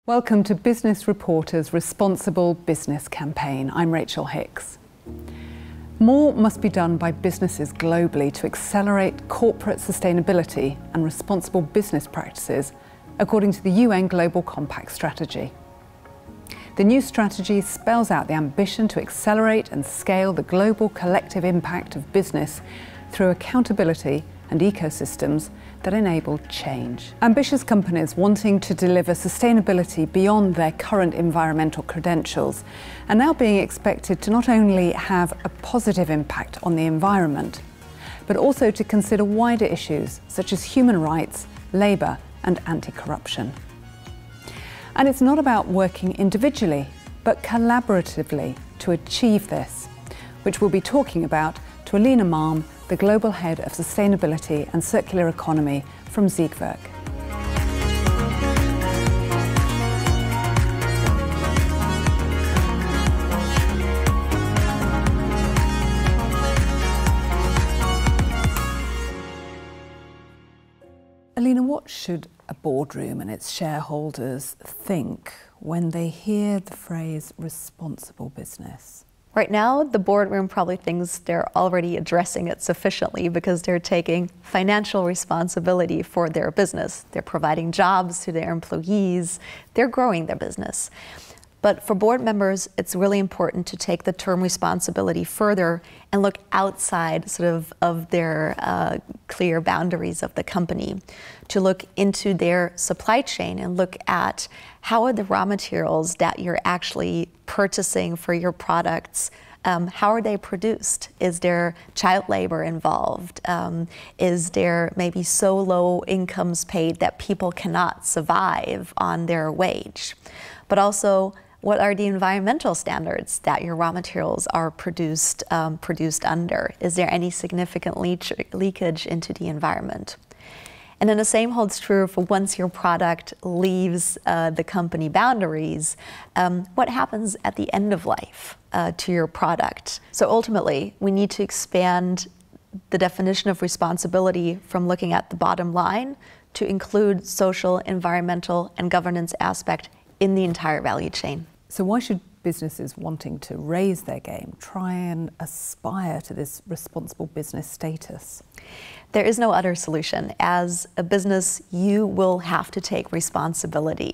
Welcome to Business Reporter's Responsible Business Campaign. I'm Rachel Hicks. More must be done by businesses globally to accelerate corporate sustainability and responsible business practices, according to the UN Global Compact strategy. The new strategy spells out the ambition to accelerate and scale the global collective impact of business through accountability and ecosystems that enable change. Ambitious companies wanting to deliver sustainability beyond their current environmental credentials are now being expected to not only have a positive impact on the environment, but also to consider wider issues such as human rights, labour and anti-corruption. And it's not about working individually, but collaboratively to achieve this, which we'll be talking about to Alina Malm, the Global Head of Sustainability and Circular Economy from Siegwerk. Alina, what should a boardroom and its shareholders think when they hear the phrase responsible business? Right now, the boardroom probably thinks they're already addressing it sufficiently because they're taking financial responsibility for their business. They're providing jobs to their employees. They're growing their business. But for board members, it's really important to take the term responsibility further and look outside of their clear boundaries of the company, to look into their supply chain and look at how are the raw materials that you're actually purchasing for your products, how are they produced? Is there child labor involved? Is there maybe so low incomes paid that people cannot survive on their wage? But also, what are the environmental standards that your raw materials are produced under? Is there any significant leakage into the environment? And then the same holds true for once your product leaves the company boundaries, what happens at the end of life to your product? So ultimately, we need to expand the definition of responsibility from looking at the bottom line to include social, environmental, and governance aspect in the entire value chain. So why should businesses wanting to raise their game try and aspire to this responsible business status? There is no other solution. As a business, you will have to take responsibility.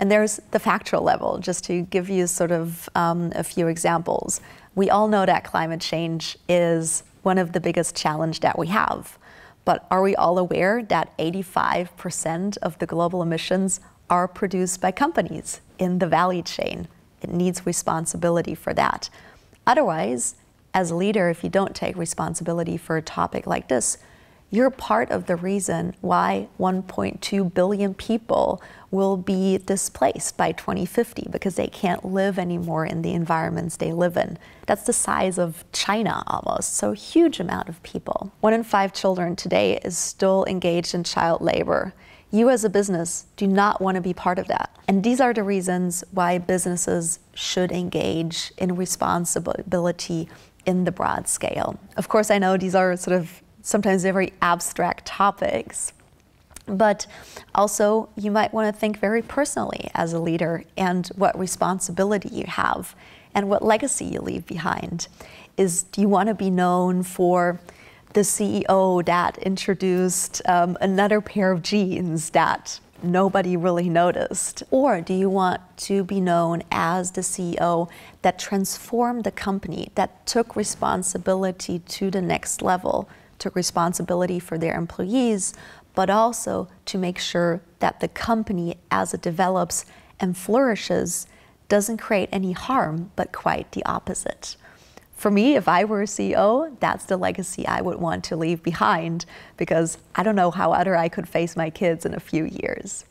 And there's the factual level, just to give you a few examples. We all know that climate change is one of the biggest challenges that we have. But are we all aware that 85% of the global emissions are produced by companies in the value chain? It needs responsibility for that. Otherwise, as a leader, if you don't take responsibility for a topic like this, you're part of the reason why 1.2 billion people will be displaced by 2050 because they can't live anymore in the environments they live in. That's the size of China almost, so a huge amount of people. 1 in 5 children today is still engaged in child labor. You as a business do not want to be part of that. And these are the reasons why businesses should engage in responsibility in the broad scale. Of course, I know these are sometimes very abstract topics, but also you might want to think very personally as a leader and what responsibility you have and what legacy you leave behind. Do you want to be known for the CEO that introduced another pair of jeans that nobody really noticed? Or do you want to be known as the CEO that transformed the company, that took responsibility to the next level, took responsibility for their employees, but also to make sure that the company, as it develops and flourishes, doesn't create any harm, but quite the opposite? For me, if I were a CEO, that's the legacy I would want to leave behind, because I don't know how I could face my kids in a few years.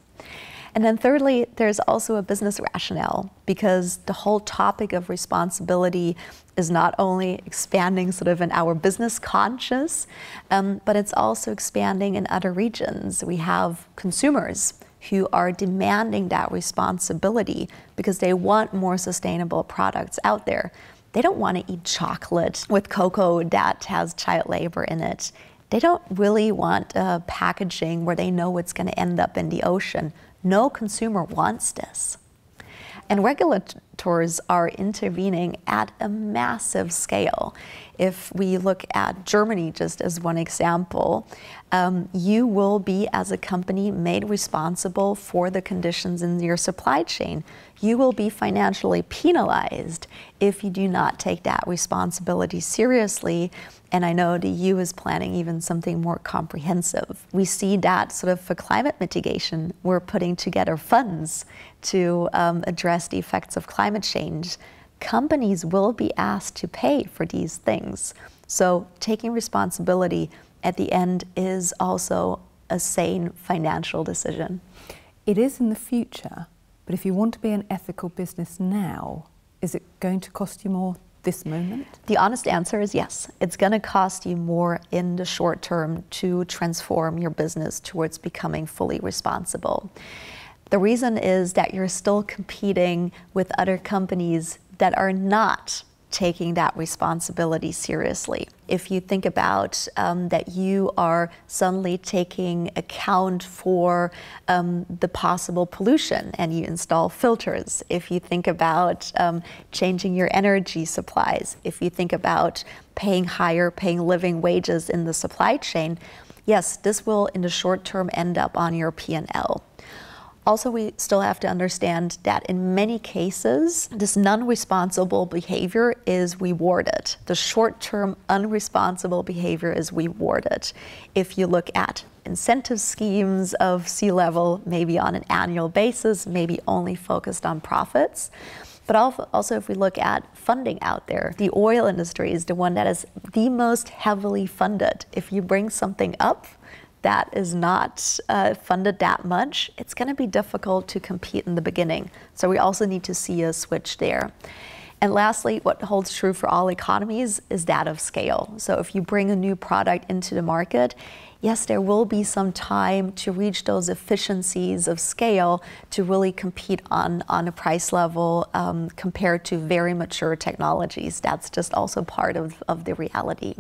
And then thirdly, there's also a business rationale, because the whole topic of responsibility is not only expanding in our business conscious, but it's also expanding in other regions. We have consumers who are demanding that responsibility because they want more sustainable products out there. They don't want to eat chocolate with cocoa that has child labor in it. They don't really want packaging where they know it's going to end up in the ocean. No consumer wants this. And regulators are intervening at a massive scale. If we look at Germany just as one example, you will be, as a company, made responsible for the conditions in your supply chain. You will be financially penalized if you do not take that responsibility seriously. And I know the EU is planning even something more comprehensive. We see that sort of for climate mitigation, we're putting together funds to address the effects of climate change. Companies will be asked to pay for these things. So taking responsibility at the end is also a sane financial decision. It is in the future, but if you want to be an ethical business now, is it going to cost you more this moment? The honest answer is yes. It's going to cost you more in the short term to transform your business towards becoming fully responsible. The reason is that you're still competing with other companies that are not taking that responsibility seriously. If you think about that you are suddenly taking account for the possible pollution and you install filters, if you think about changing your energy supplies, if you think about paying living wages in the supply chain, yes, this will in the short term end up on your P&L. Also, we still have to understand that in many cases, this non-responsible behavior is rewarded. The short-term unresponsible behavior is rewarded. If you look at incentive schemes of C-level, maybe on an annual basis, maybe only focused on profits. But also if we look at funding out there, the oil industry is the one that is the most heavily funded. If you bring something up that is not funded that much, it's going to be difficult to compete in the beginning. So we also need to see a switch there. And lastly, what holds true for all economies is that of scale. So if you bring a new product into the market, yes, there will be some time to reach those efficiencies of scale to really compete on a price level compared to very mature technologies. That's just also part of the reality.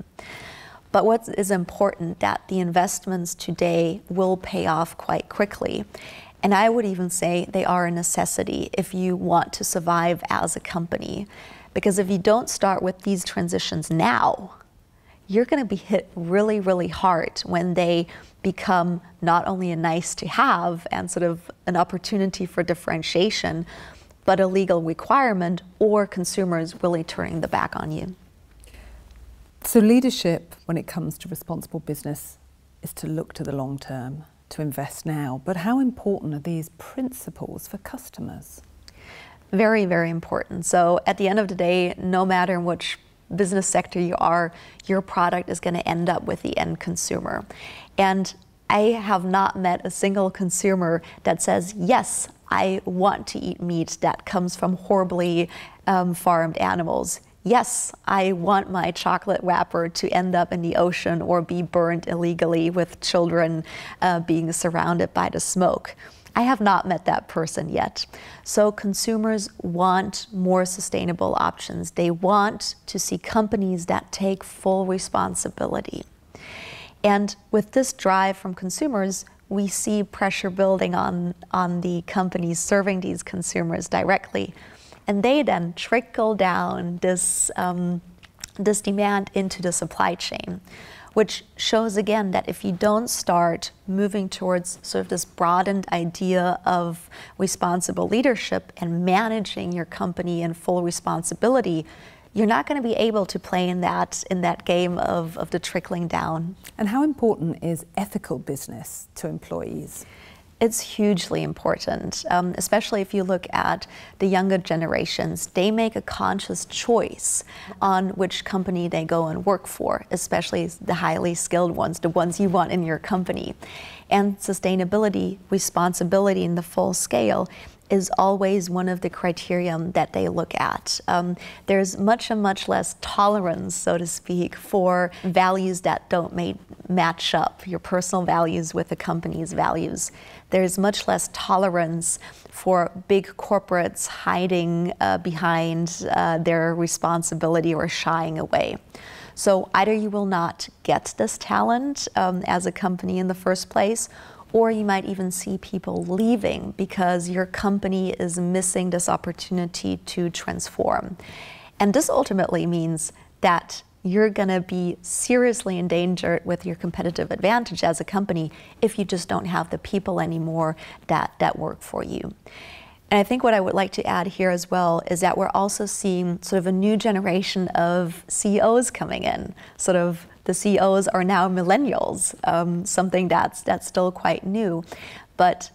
But what is important that the investments today will pay off quite quickly. And I would even say they are a necessity if you want to survive as a company. Because if you don't start with these transitions now, you're going to be hit really, really hard when they become not only a nice to have and sort of an opportunity for differentiation, but a legal requirement or consumers really turning the back on you. So leadership, when it comes to responsible business, is to look to the long term, to invest now. But how important are these principles for customers? Very, very important. So at the end of the day, no matter which business sector you are, your product is going to end up with the end consumer. And I have not met a single consumer that says, yes, I want to eat meat that comes from horribly farmed animals. Yes, I want my chocolate wrapper to end up in the ocean or be burned illegally with children being surrounded by the smoke. I have not met that person yet. So consumers want more sustainable options. They want to see companies that take full responsibility. And with this drive from consumers, we see pressure building on the companies serving these consumers directly. And they then trickle down this demand into the supply chain, which shows again that if you don't start moving towards sort of this broadened idea of responsible leadership and managing your company in full responsibility, you're not going to be able to play in that game of the trickling down. And how important is ethical business to employees? It's hugely important, especially if you look at the younger generations. They make a conscious choice on which company they go and work for, especially the highly skilled ones, the ones you want in your company. And sustainability, responsibility in the full scale is always one of the criteria that they look at. There's much less tolerance, so to speak, for values that don't match up, your personal values with the company's values. There's much less tolerance for big corporates hiding behind their responsibility or shying away. So either you will not get this talent as a company in the first place, Or you might even see people leaving because your company is missing this opportunity to transform. And this ultimately means that you're going to be seriously endangered with your competitive advantage as a company if you just don't have the people anymore that work for you. And I think what I would like to add here as well is that we're also seeing sort of a new generation of CEOs coming in. Sort of the CEOs are now millennials, something that's still quite new. But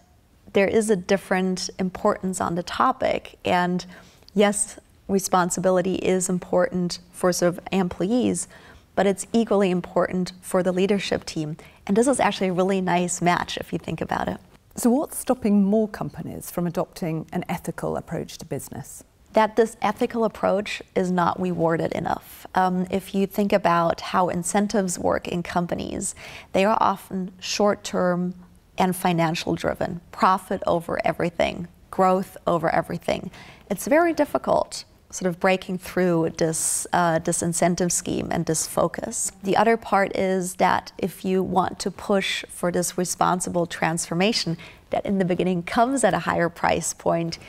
there is a different importance on the topic. And yes, responsibility is important for sort of employees, but it's equally important for the leadership team. And this is actually a really nice match if you think about it. So what's stopping more companies from adopting an ethical approach to business? That this ethical approach is not rewarded enough. If you think about how incentives work in companies, they are often short-term and financial driven, profit over everything, growth over everything. It's very difficult sort of breaking through this incentive scheme and this focus. The other part is that if you want to push for this responsible transformation that in the beginning comes at a higher price point,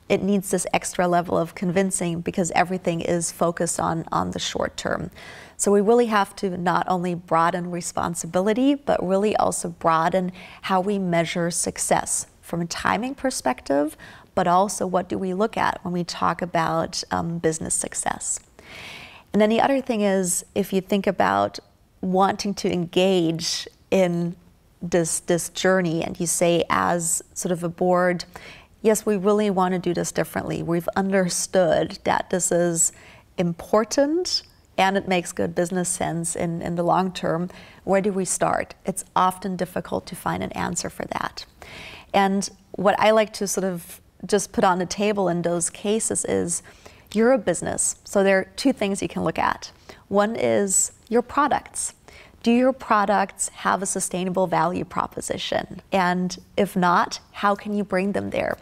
it needs this extra level of convincing because everything is focused on the short term. So we really have to not only broaden responsibility, but really also broaden how we measure success from a timing perspective, but also what do we look at when we talk about business success. And then the other thing is, if you think about wanting to engage in this journey and you say as sort of a board, yes, we really want to do this differently. We've understood that this is important and it makes good business sense in the long term. Where do we start? It's often difficult to find an answer for that. And what I like to sort of just put on the table in those cases is you're a business. So there are two things you can look at. One is your products. Do your products have a sustainable value proposition? And if not, how can you bring them there?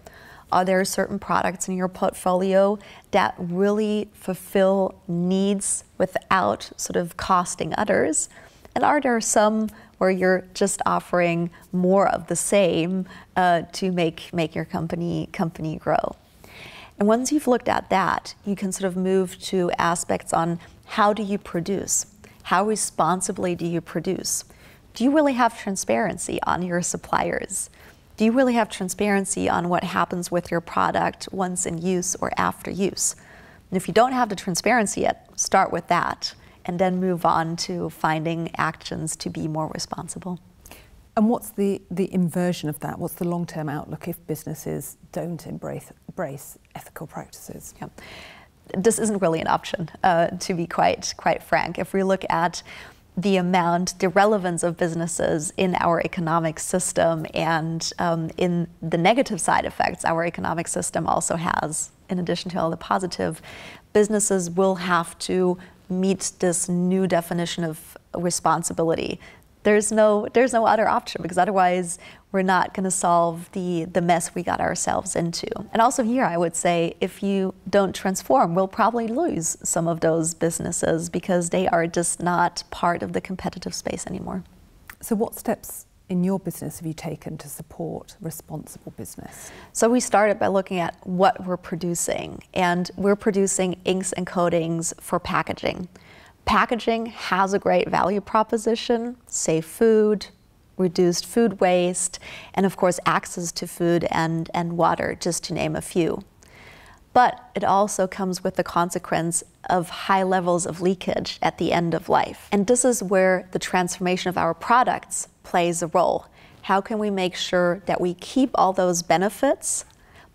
Are there certain products in your portfolio that really fulfill needs without sort of costing others? And are there some where you're just offering more of the same to make your company grow? And once you've looked at that, you can sort of move to aspects on how do you produce? How responsibly do you produce? Do you really have transparency on your suppliers? Do you really have transparency on what happens with your product once in use or after use? And if you don't have the transparency yet, start with that and then move on to finding actions to be more responsible. And what's the inversion of that? What's the long-term outlook if businesses don't embrace ethical practices? Yeah. This isn't really an option, to be quite frank. If we look at the relevance of businesses in our economic system and in the negative side effects our economic system also has, in addition to all the positive, businesses will have to meet this new definition of responsibility. There's no other option, because otherwise we're not going to solve the mess we got ourselves into. And also here I would say, if you don't transform, we'll probably lose some of those businesses because they are just not part of the competitive space anymore. So what steps in your business have you taken to support responsible business? So we started by looking at what we're producing, and we're producing inks and coatings for packaging. Packaging has a great value proposition: safe food, reduced food waste, and of course access to food and water, just to name a few. But it also comes with the consequence of high levels of leakage at the end of life. And this is where the transformation of our products plays a role. How can we make sure that we keep all those benefits,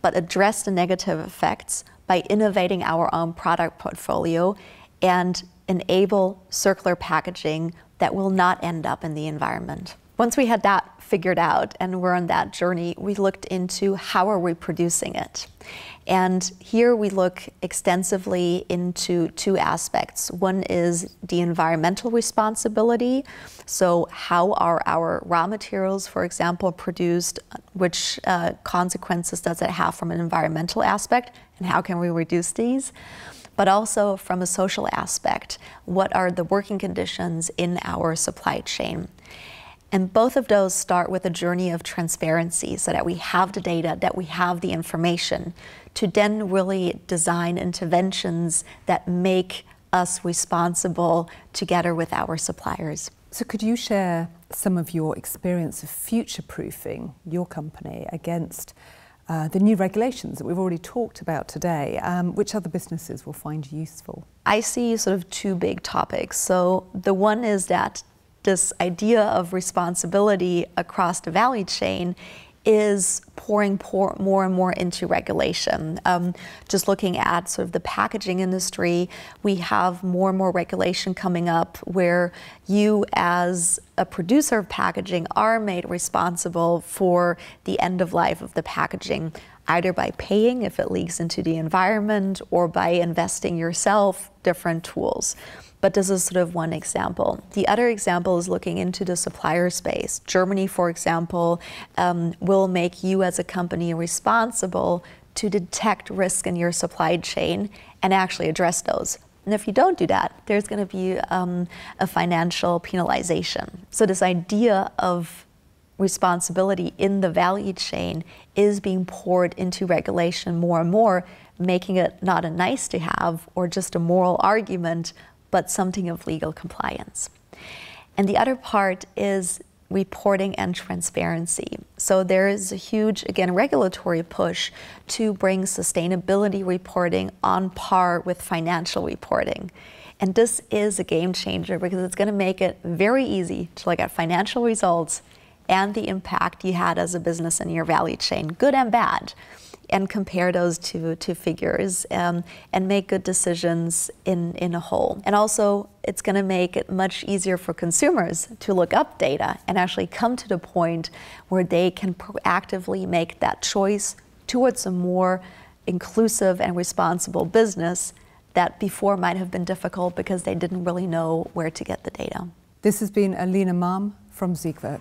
but address the negative effects by innovating our own product portfolio and enable circular packaging that will not end up in the environment? Once we had that figured out and we're on that journey, we looked into how are we producing it. And here we look extensively into two aspects. One is the environmental responsibility. So how are our raw materials, for example, produced? Which consequences does it have from an environmental aspect? And how can we reduce these? But also from a social aspect, what are the working conditions in our supply chain? And both of those start with a journey of transparency so that we have the data, that we have the information to then really design interventions that make us responsible together with our suppliers. So could you share some of your experience of future-proofing your company against the new regulations that we've already talked about today, which other businesses will find useful? I see sort of two big topics. So the one is that this idea of responsibility across the value chain is pouring more and more into regulation. Just looking at sort of the packaging industry, we have more and more regulation coming up where you as a producer of packaging are made responsible for the end of life of the packaging, either by paying if it leaks into the environment or by investing yourself different tools. But this is sort of one example. The other example is looking into the supplier space. Germany, for example, will make you as a company responsible to detect risk in your supply chain and actually address those. And if you don't do that, there's going to be a financial penalization. So this idea of responsibility in the value chain is being poured into regulation more and more, making it not a nice to have or just a moral argument, but something of legal compliance. And the other part is reporting and transparency. So there is a huge, again, regulatory push to bring sustainability reporting on par with financial reporting. And this is a game changer because it's going to make it very easy to look at financial results and the impact you had as a business in your value chain, good and bad, and compare those to figures and make good decisions in a whole. And also, it's going to make it much easier for consumers to look up data and actually come to the point where they can proactively make that choice towards a more inclusive and responsible business that before might have been difficult because they didn't really know where to get the data. This has been Alina Malm from Siegwerk.